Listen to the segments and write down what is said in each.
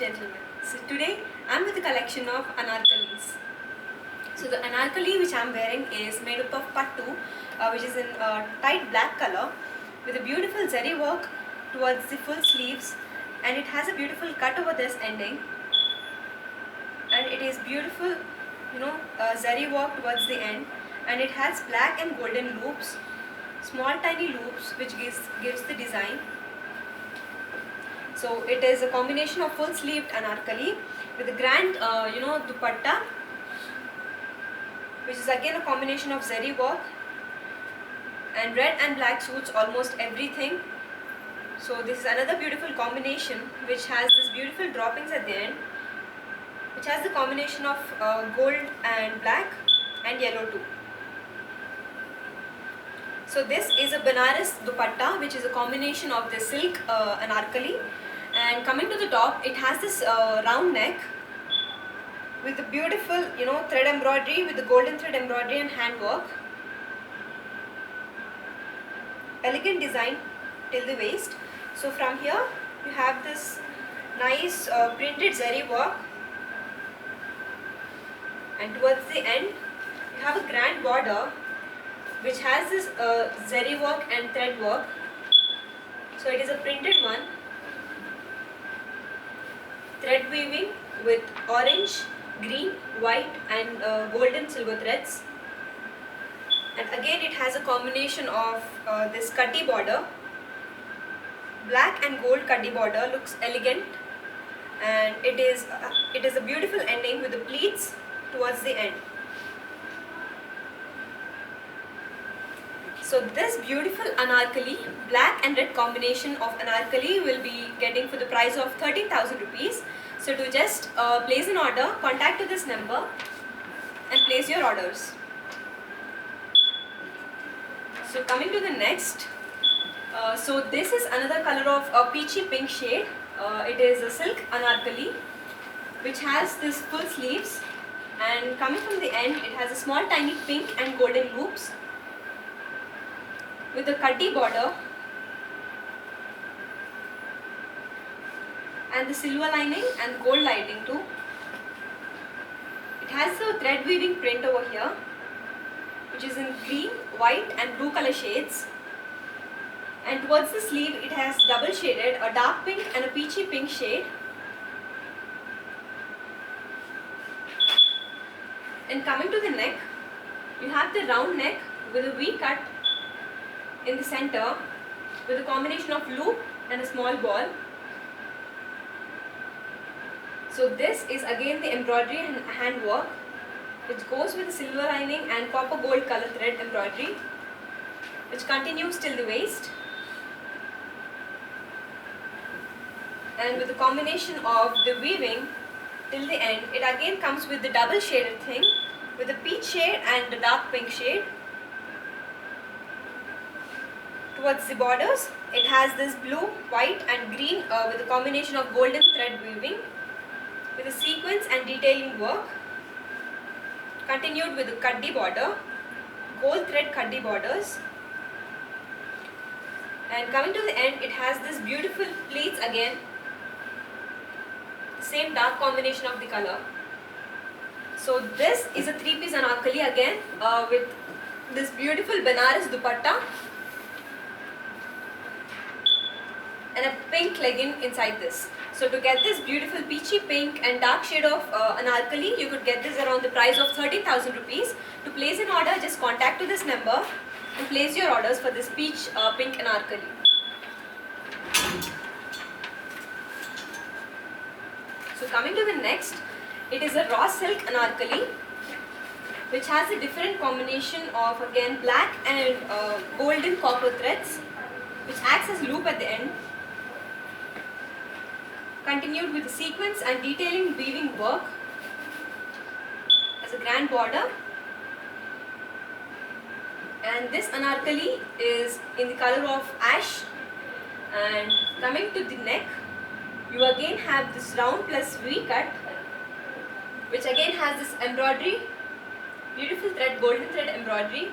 gentlemen, so today I'm with a collection of anarkalis. So the anarkali which I'm wearing is made up of pattu, which is in tight black color with a beautiful zari work towards the full sleeves, and it has a beautiful cut over this ending, and it is beautiful, zari work towards the end, and it has black and golden loops, small tiny loops which gives the design. So it is a combination of full sleeved anarkali with a grand dupatta, which is again a combination of zari work, and red and black suits almost everything. So this is another beautiful combination which has this beautiful droppings at the end, which has the combination of gold and black and yellow too. So this is a Banaras dupatta, which is a combination of the silk anarkali, and coming to the top it has this round neck with the beautiful thread embroidery, with the golden thread embroidery and handwork. Elegant design till the waist. So from here you have this nice printed zari work, and towards the end you have a grand border which has this zari work and thread work. So it is a printed one, thread weaving with orange, green, white and golden silver threads. And again it has a combination of this cutty border, black and gold cutty border, looks elegant, and it is a beautiful ending with the pleats towards the end. So this beautiful anarkali, black and red combination of anarkali, will be getting for the price of 13,000 rupees. So to just place an order, contact to this number and place your orders. So coming to the next, so this is another color of a peachy pink shade. It is a silk anarkali which has this full sleeves, and coming from the end it has a small tiny pink and golden loops with a cutty border and the silver lining and gold lining too. It has the thread weaving print over here, which is in green, white and blue color shades, and towards the sleeve it has double shaded a dark pink and a peachy pink shade. And coming to the neck, you have the round neck with a V cut in the center with a combination of loop and a small ball. So this is again the embroidery and handwork, which goes with the silver lining and copper gold color thread embroidery, which continues till the waist, and with the combination of the weaving till the end, it again comes with the double shaded thing with a peach shade and a dark pink shade. Towards the borders it has this blue, white and green with a combination of golden thread weaving with a sequence and detailing work, continued with a cutty border, gold thread cutty borders, and coming to the end it has this beautiful pleats again, same dark combination of the color. So this is a three-piece anarkali again with this beautiful Banaras dupatta and a pink legging inside this. So to get this beautiful peachy pink and dark shade of anarkali, you could get this around the price of 13,000 rupees. To place an order, just contact to this number and place your orders for this peach pink anarkali. So coming to the next, it is a raw silk anarkali which has a different combination of again black and golden copper threads, which acts as loop at the end, continued with the sequence and detailing weaving work as a grand border. And this anarkali is in the color of ash, and coming to the neck you again have this round plus V cut, which again has this embroidery, beautiful thread, golden thread embroidery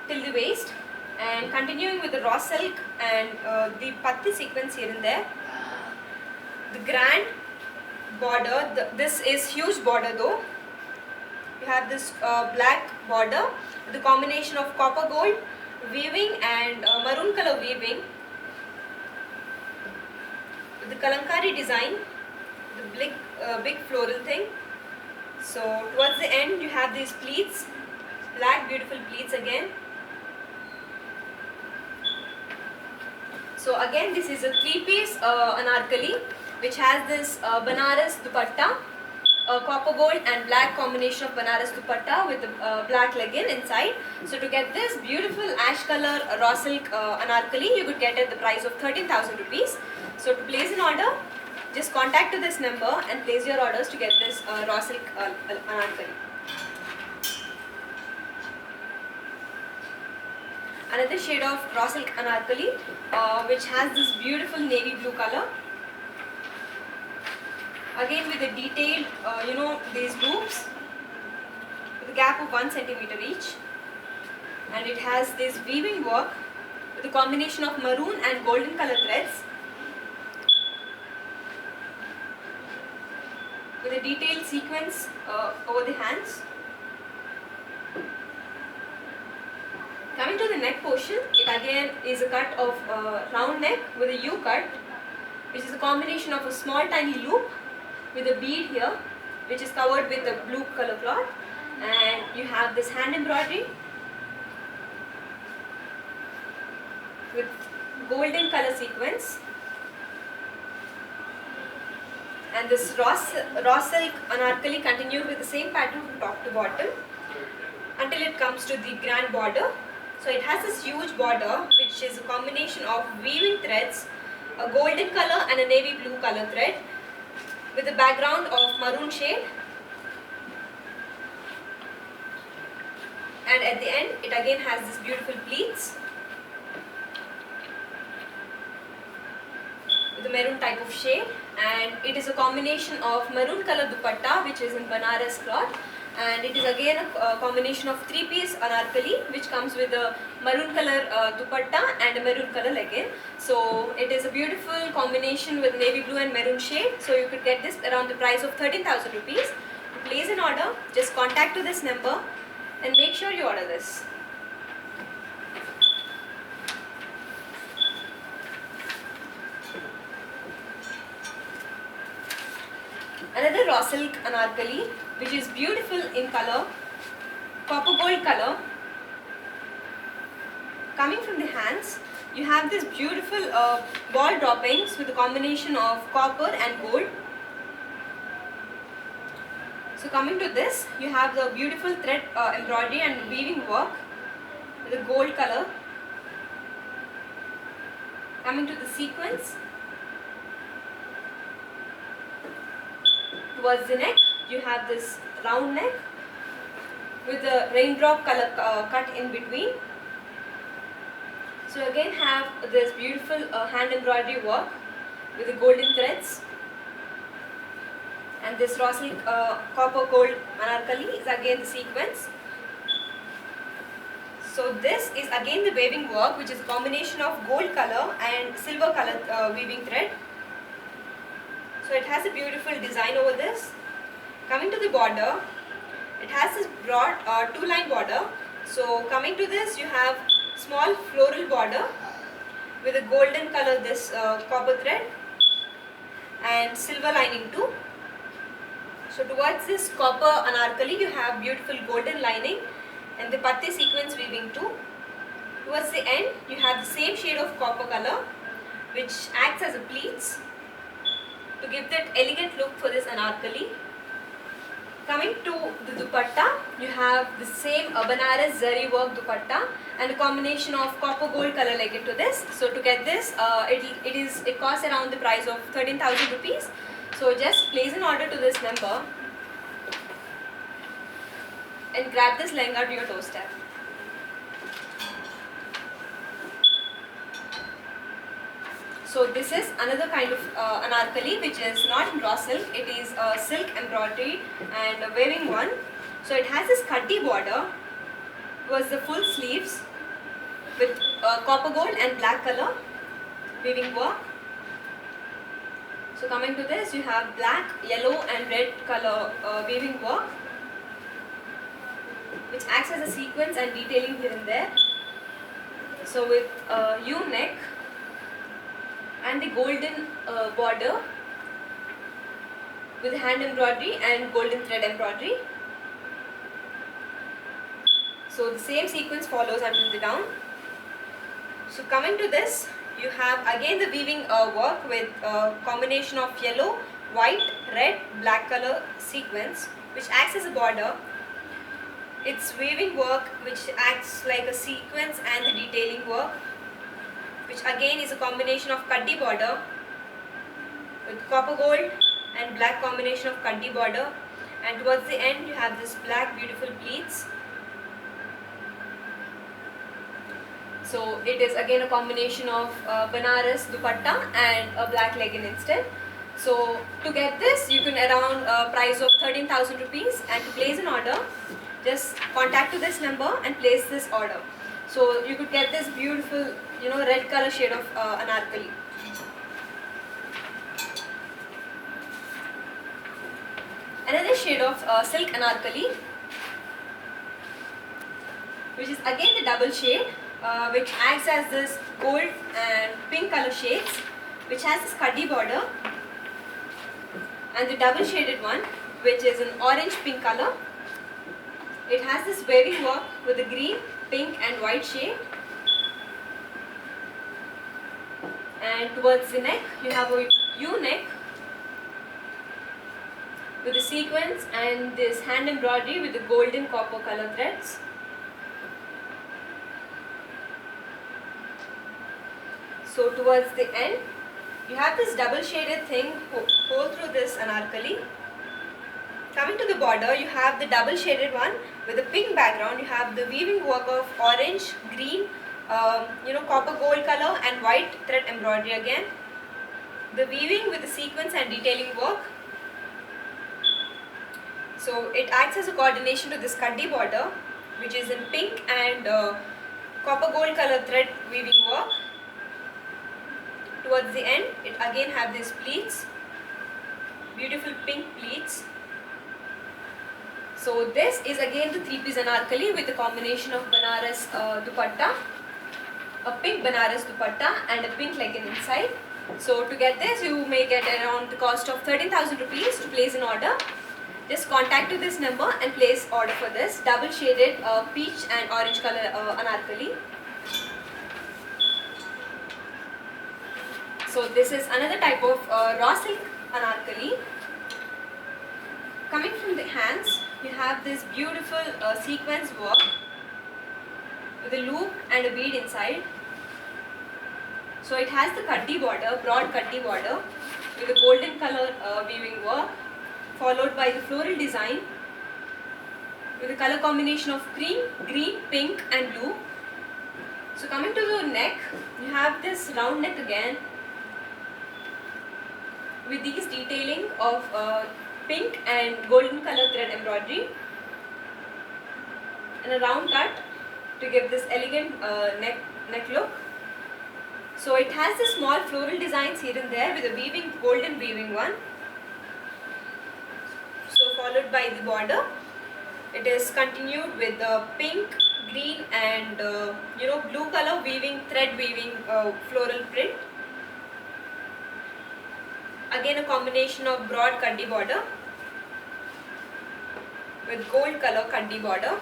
till the waist, and continuing with the raw silk and the patti sequence here and there. the grand border. This is huge border though. You have this black border with the combination of copper gold weaving and maroon color weaving with the kalamkari design, the big floral thing. So towards the end you have these pleats, black beautiful pleats again. So again this is a 3-piece anarkali which has this Banaras dupatta, copper gold and black combination of Banaras dupatta with the black legging inside. So to get this beautiful ash color raw silk anarkali, you could get at the price of 13,000 rupees. So to place an order, just contact to this number and place your orders to get this raw silk anarkali. Another shade of raw silk anarkali which has this beautiful navy blue color. Again with the detailed, these loops with a gap of 1 centimeter each, and it has this weaving work with a combination of maroon and golden color threads with a detailed sequence over the hands. Coming to the neck portion, it again is a cut of round neck with a U cut, which is a combination of a small tiny loop with a bead here, which is covered with a blue color cloth, and you have this hand embroidery with golden color sequence, and this raw silk anarkali continued with the same pattern from top to bottom until it comes to the grand border. So it has this huge border which is a combination of weaving threads, a golden color and a navy blue color thread with a background of maroon shade, and at the end it again has this beautiful pleats with a maroon type of shade, and it is a combination of maroon color dupatta which is in Banaras cloth, and it is again a combination of 3-piece anarkali which comes with a maroon color dupatta and a maroon color legging. So it is a beautiful combination with navy blue and maroon shade. So you could get this around the price of 13,000 rupees. To place an order, just contact to this number and make sure you order this. Another raw silk anarkali which is beautiful in color, copper gold color. Coming from the hands, you have this beautiful ball droppings with a combination of copper and gold. So coming to this, you have the beautiful thread embroidery and weaving work with a gold color. Coming to the sequence, towards the neck, you have this round neck with a raindrop color cut in between. So again have this beautiful hand embroidery work with the golden threads, and this raw silk copper gold anarkali is again the sequence. So this is again the weaving work which is a combination of gold color and silver color weaving thread. So it has a beautiful design over this. Coming to the border, it has this broad 2-line border. So coming to this, you have small floral border with a golden color this copper thread and silver lining too. So towards this copper anarkali, you have beautiful golden lining and the patti sequence weaving too. Towards the end, you have the same shade of copper color which acts as a pleats to give that elegant look for this anarkali. Coming to the dupatta, you have the same Banaras zari work dupatta and a combination of copper gold color legging to this. So to get this, it costs around the price of 13,000 rupees. So just place an order to this number and grab this lehenga to your doorstep. So this is another kind of anarkali which is not in raw silk, it is silk embroidery and a weaving one. So it has this khaddi border towards the full sleeves with copper gold and black color weaving work. So coming to this, you have black, yellow and red color weaving work, which acts as a sequence and detailing here and there. So with U neck and the golden border with hand embroidery and golden thread embroidery. So the same sequence follows until the down. So coming to this, you have again the weaving work with a combination of yellow, white, red, black color sequence, which acts as a border. It's weaving work which acts like a sequence and the detailing work, which again is a combination of kaddi border with copper gold and black combination of kaddi border, and towards the end you have this black beautiful pleats. So it is again a combination of Banaras dupatta and a black legging instead. So to get this, you can around a price of 13,000 rupees, and to place an order, just contact to this number and place this order. So you could get this beautiful, red color shade of anarkali. Another shade of silk anarkali, which is again the double shade, which acts as this gold and pink color shades, which has this kaddi border, and the double shaded one, which is an orange pink color. It has this weaving work with the green, pink and white shade, and towards the neck you have a U neck with the sequence and this hand embroidery with the golden copper color threads. So towards the end, you have this double shaded thing whole through this anarkali. Coming to the border, you have the double shaded one with a pink background. You have the weaving work of orange, green, copper gold color and white thread embroidery again. The weaving with the sequence and detailing work. So it acts as a coordination to this kaddi border, which is in pink and copper gold color thread weaving work. Towards the end, it again have these pleats, beautiful pink pleats. So this is again the 3-piece anarkali with a combination of Banaras dupatta, a pink Banaras dupatta and a pink legging inside. So to get this, you may get around the cost of 13,000 rupees to place an order. Just contact to this number and place order for this double shaded peach and orange color anarkali. So this is another type of raw silk anarkali. Coming from the hands, you have this beautiful sequence work with a loop and a bead inside. So it has the kaddi border, broad kaddi border with a golden color weaving work, followed by the floral design with a color combination of cream, green, pink and blue. So coming to the neck, you have this round neck again with these detailing of pink and golden color thread embroidery and a round cut to give this elegant neck look. So it has the small floral designs here and there with a weaving, golden weaving one. So followed by the border, it is continued with the pink, green and blue color weaving, thread weaving floral print. Again a combination of broad kaddi border with gold color kaddi border,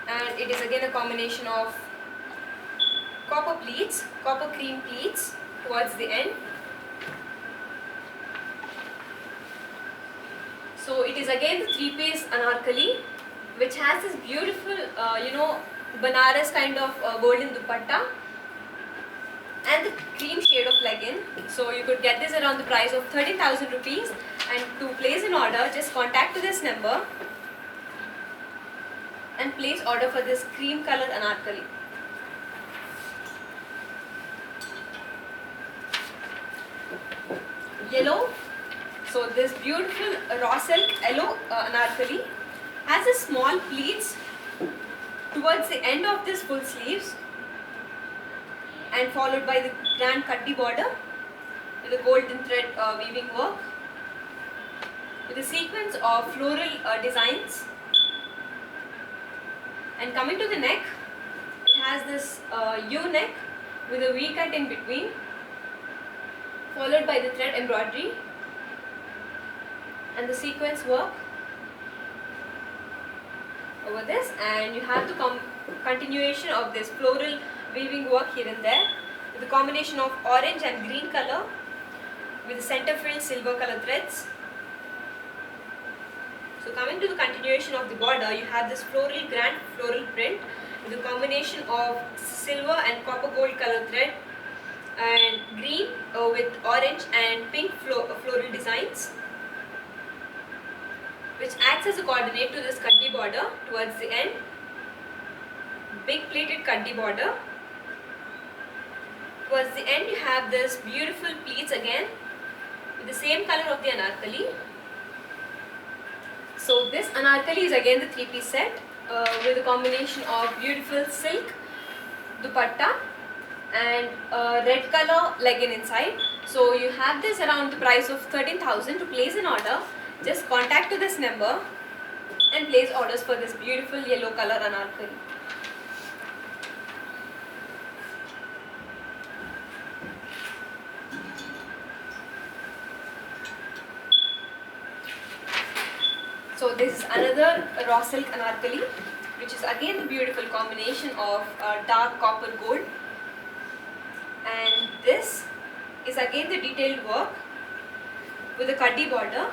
and it is again a combination of copper pleats, copper cream pleats towards the end. So it is again the 3-piece anarkali, which has this beautiful Banaras kind of golden dupatta and the cream shade of legging. So you could get this around the price of 13,000 rupees, and to place an order, just contact to this number and place order for this cream colored anarkali. Yellow. So this beautiful raw silk yellow anarkali has a small pleats towards the end of this full sleeves and followed by the grand kaddi border with a golden thread weaving work, with a sequence of floral designs. And coming to the neck, it has this U neck with a V cut in between, followed by the thread embroidery and the sequence work over this, and you have the continuation of this floral weaving work here and there with a combination of orange and green color with the center filled silver color threads. So coming to the continuation of the border, you have this grand floral print with a combination of silver and copper gold color thread and green with orange and pink floral designs, which acts as a coordinate to this kaddi border towards the end. Big pleated kaddi border. Towards the end you have this beautiful pleats again with the same color of the anarkali. So this anarkali is again the 3-piece set with a combination of beautiful silk dupatta and red color legging inside. So you have this around the price of 13,000. To place an order, just contact to this number and place orders for this beautiful yellow color anarkali. So this is another raw silk anarkali, which is again the beautiful combination of dark copper gold, and this is again the detailed work with a kaddi border,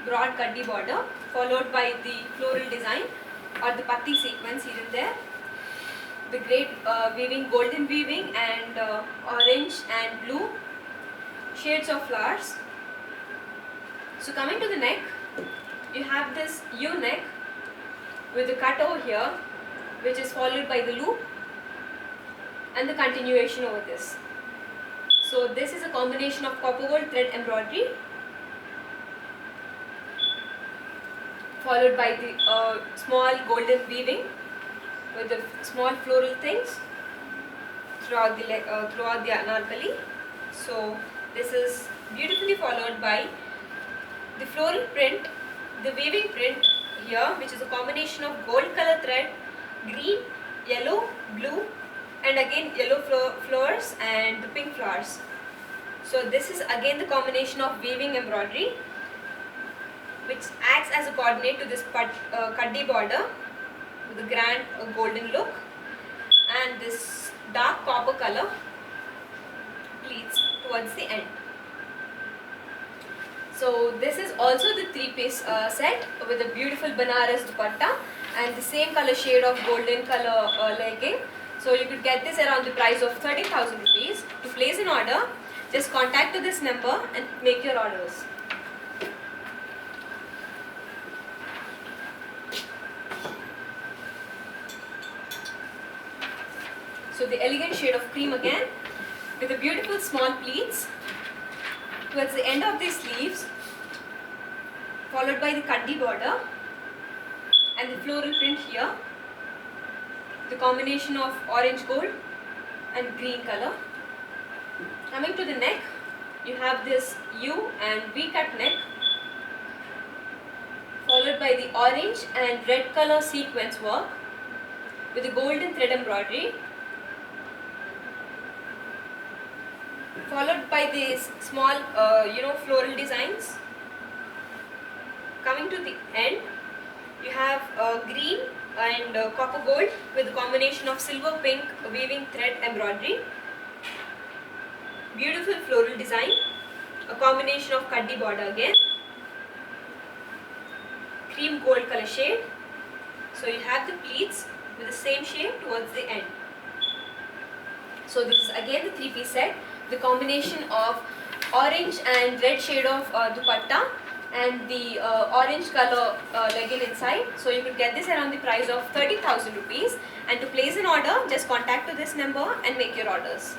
broad kaddi border, followed by the floral design or the patti sequence here and there, the great weaving, golden weaving and orange and blue shades of flowers. So coming to the neck, you have this U neck with the cut over here, which is followed by the loop and the continuation over this. So this is a combination of copper gold thread embroidery followed by the small golden weaving with the small floral things throughout the anarkali. So this is beautifully followed by the floral print, the weaving print here, which is a combination of gold color thread, green, yellow, blue and again yellow flowers and the pink flowers. So this is again the combination of weaving embroidery, which acts as a coordinate to this kaddi border with a grand golden look and this dark copper color pleats towards the end. So this is also the 3-piece set with a beautiful Banaras dupatta and the same color shade of golden color legging. So you could get this around the price of 13,000 rupees. To place an order, just contact to this number and make your orders. So the elegant shade of cream again with the beautiful small pleats towards the end of the sleeves, followed by the kaddi border and the floral print here, the combination of orange gold and green color. Coming to the neck, you have this U and V cut neck, followed by the orange and red color sequence work with the golden thread embroidery, followed by these small floral designs. Coming to the end, you have green and copper gold with a combination of silver pink weaving thread embroidery, beautiful floral design, a combination of kaddi border again, cream gold color shade. So you have the pleats with the same shade towards the end. So this is again the 3-piece set, the combination of orange and red shade of dupatta and the orange color legging inside. So you could get this around the price of 30,000 rupees. And to place an order, just contact to this number and make your orders.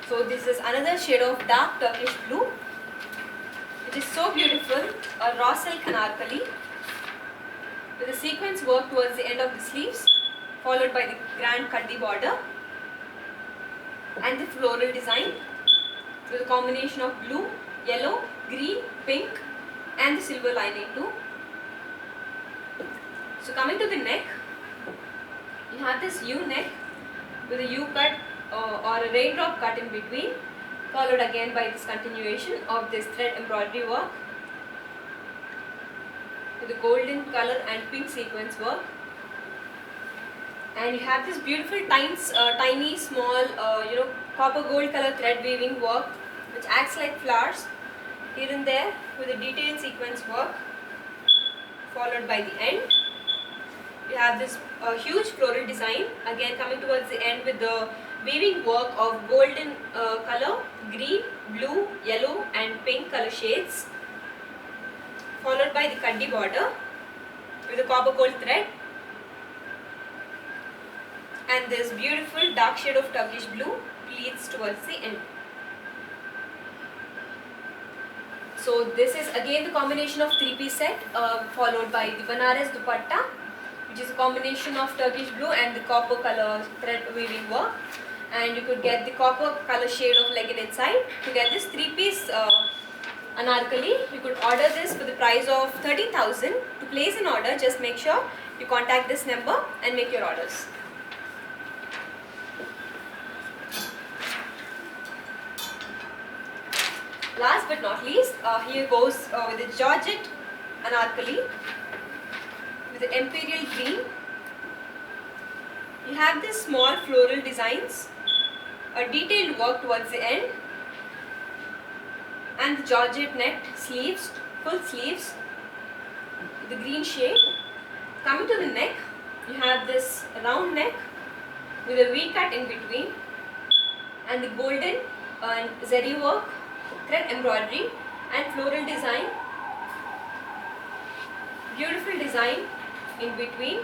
So this is another shade of dark Turkish blue, which is so beautiful, a raw silk anarkali with a sequence work towards the end of the sleeves, followed by the grand kaddi border and the floral design with a combination of blue, yellow, green, pink and the silver lining too. So coming to the neck, you have this U neck with a U cut or a raindrop cut in between, followed again by this continuation of this thread embroidery work with the golden color and pink sequence work. And you have this beautiful tiny small copper gold color thread weaving work which acts like flowers here and there with a detailed sequence work, followed by the end. You have this huge floral design again coming towards the end with the weaving work of golden color, green, blue, yellow and pink color shades, followed by the kaddi border with a copper gold thread and this beautiful dark shade of Turkish blue leads towards the end. So this is again the combination of 3-piece set followed by the Banaras dupatta, which is a combination of Turkish blue and the copper color thread weaving work, and you could get the copper color shade of legging inside. To get this 3-piece anarkali, you could order this for the price of 13,000. To place an order, just make sure you contact this number and make your orders. Last but not least, here goes with the Georgette anarkali with the imperial green. You have this small floral designs, a detailed work towards the end, and the Georgette net sleeves, full sleeves with the green shade. Coming to the neck, you have this round neck with a V cut in between and the golden and zari work, thread embroidery and floral design, beautiful design in between.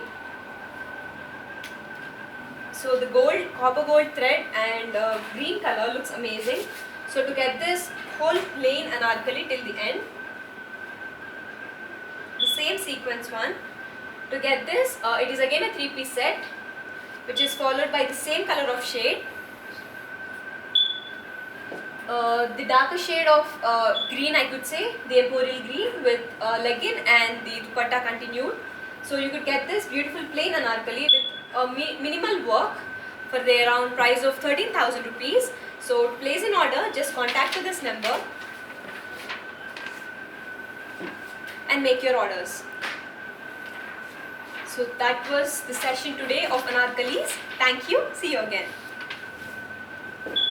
So the gold, copper gold thread and green color looks amazing. So to get this whole plain anarkali till the end, the same sequence one. To get this, it is again a 3-piece set which is followed by the same color of shade. The darker shade of green, I could say, the imperial green with legging and the dupatta continued. So you could get this beautiful plain anarkali with a minimal work for the around price of 13,000 rupees. So to place an order, just contact to this number and make your orders. So that was the session today of anarkalis. Thank you. See you again.